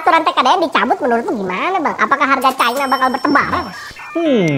aturan TKDN dicabut menurutmu gimana bang? Apakah harga China bakal bertebaran?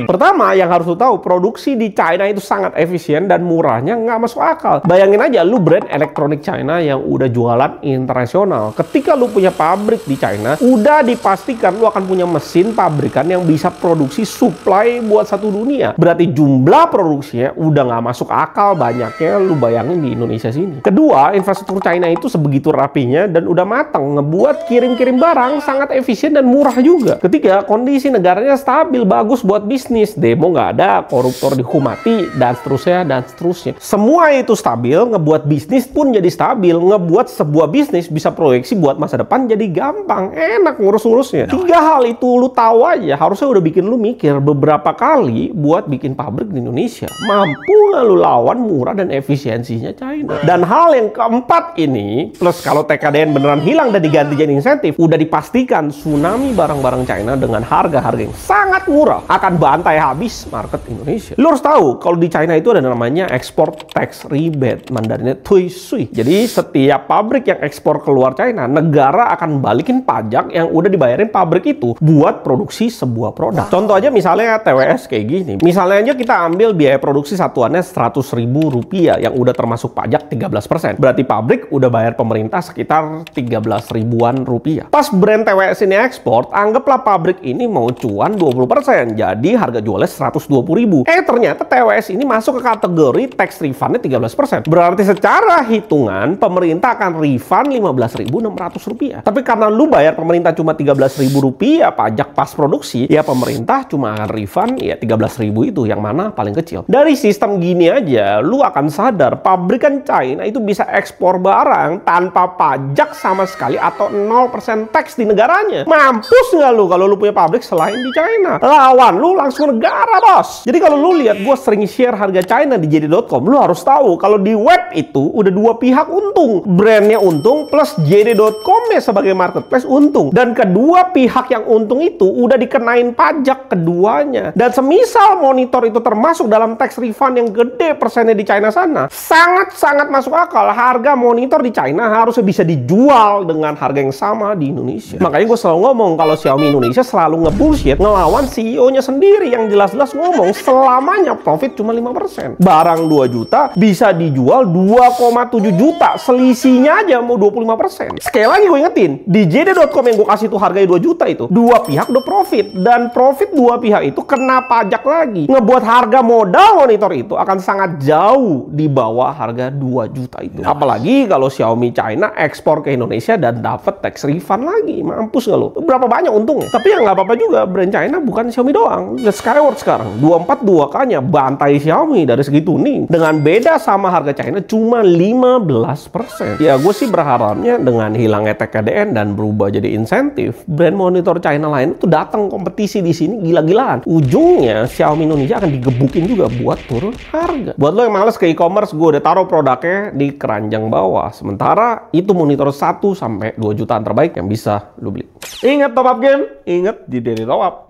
Pertama yang harus lu tahu, produksi di China itu sangat efisien dan murahnya nggak masuk akal. Bayangin aja lu brand elektronik China yang udah jualan internasional. Ketika lu punya pabrik di China, udah dipastikan lu akan punya mesin pabrikan yang bisa produksi supply buat satu dunia. Berarti jumlah produksinya udah nggak masuk akal banyaknya lu bayangin di Indonesia sini. Kedua, infrastruktur China itu sebegitu rapinya dan udah matang, ngebuat kirim-kirim barang sangat efisien dan murah juga. Ketiga, kondisi negaranya stabil, bagus buat bisnis, demo nggak ada, koruptor dihukum mati, dan seterusnya, dan seterusnya. Semua itu stabil, ngebuat bisnis pun jadi stabil, ngebuat sebuah bisnis bisa proyeksi buat masa depan jadi gampang, enak ngurus-ngurusnya. Tiga hal itu lu tahu aja, harusnya udah bikin lu mikir beberapa kali buat bikin pabrik di Indonesia. Mampu nggak lu lawan murah dan efisiensinya China? Dan hal yang keempat ini, plus kalau TKDN beneran hilang dan diganti jadi insentif, udah dipastikan tsunami barang-barang China dengan harga-harga yang sangat murah akan bantai habis market Indonesia. Lu harus tahu kalau di China itu ada namanya export tax rebate, mandarinnya Tui Sui. Jadi setiap pabrik yang ekspor keluar China, negara akan balikin pajak yang udah dibayarin pabrik itu buat produksi sebuah produk. Contoh aja misalnya TWS kayak gini. Misalnya aja kita ambil biaya produksi satuannya Rp100.000 yang udah termasuk pajak 13%. Berarti pabrik udah bayar pemerintah sekitar 13 ribuan rupiah. Pas brand TWS ini ekspor, anggaplah pabrik ini mau cuan 20%. Jadi harga jualnya 120.000. Ternyata TWS ini masuk ke kategori tax refundnya 13%. Berarti secara hitungan pemerintah akan refund Rp15.600. Tapi karena lu bayar pemerintah cuma Rp13.000 pajak pas produksi, ya pemerintah cuma akan refund ya 13.000 itu, yang mana paling kecil. Dari sistem gini aja lu akan sadar pabrikan China itu bisa ekspor barang tanpa pajak sama sekali atau 0% tax di negaranya. Mampus nggak lu kalau lu punya pabrik selain di China? Lawan lu langsung negara, bos. Jadi kalau lu lihat gue sering share harga China di JD.com, lu harus tahu kalau di web itu udah dua pihak untung. Brandnya untung plus JD.com-nya sebagai marketplace untung. Dan kedua pihak yang untung itu udah dikenain pajak keduanya. Dan semisal monitor itu termasuk dalam tax refund yang gede persennya di China sana, sangat-sangat masuk akal harga monitor di China harusnya bisa dijual dengan harga yang sama di Indonesia. Makanya gue selalu ngomong kalau Xiaomi Indonesia selalu nge-bullshit ngelawan CEO-nya sendiri yang jelas-jelas ngomong selamanya profit cuma 5%. Barang 2 juta bisa dijual 2,7 juta. Selisihnya aja mau 25%. Sekali lagi gue ingetin, di JD.com yang gue kasih tuh harganya 2 juta itu, dua pihak udah profit. Dan profit dua pihak itu kena pajak lagi. Ngebuat harga modal monitor itu akan sangat jauh di bawah harga 2 juta itu. Apalagi kalau Xiaomi China ekspor ke Indonesia dan dapat tax refund lagi. Mampus gak lo? Berapa banyak untungnya? Tapi ya nggak apa-apa juga, brand China bukan Xiaomi doang. Lihat Skyward sekarang 242K-nya bantai Xiaomi dari segi tuning. Dengan beda sama harga China cuma 15%. Ya gue sih berharapnya dengan hilangnya TKDN dan berubah jadi insentif, brand monitor China lain itu datang kompetisi di sini gila-gilaan. Ujungnya Xiaomi Indonesia akan digebukin juga buat turun harga. Buat lo yang males ke e-commerce, gue udah taruh produknya di keranjang bawah. Sementara itu monitor 1 sampai 2 jutaan terbaik yang bisa lo beli. Ingat top up game, ingat di Daily Top Up.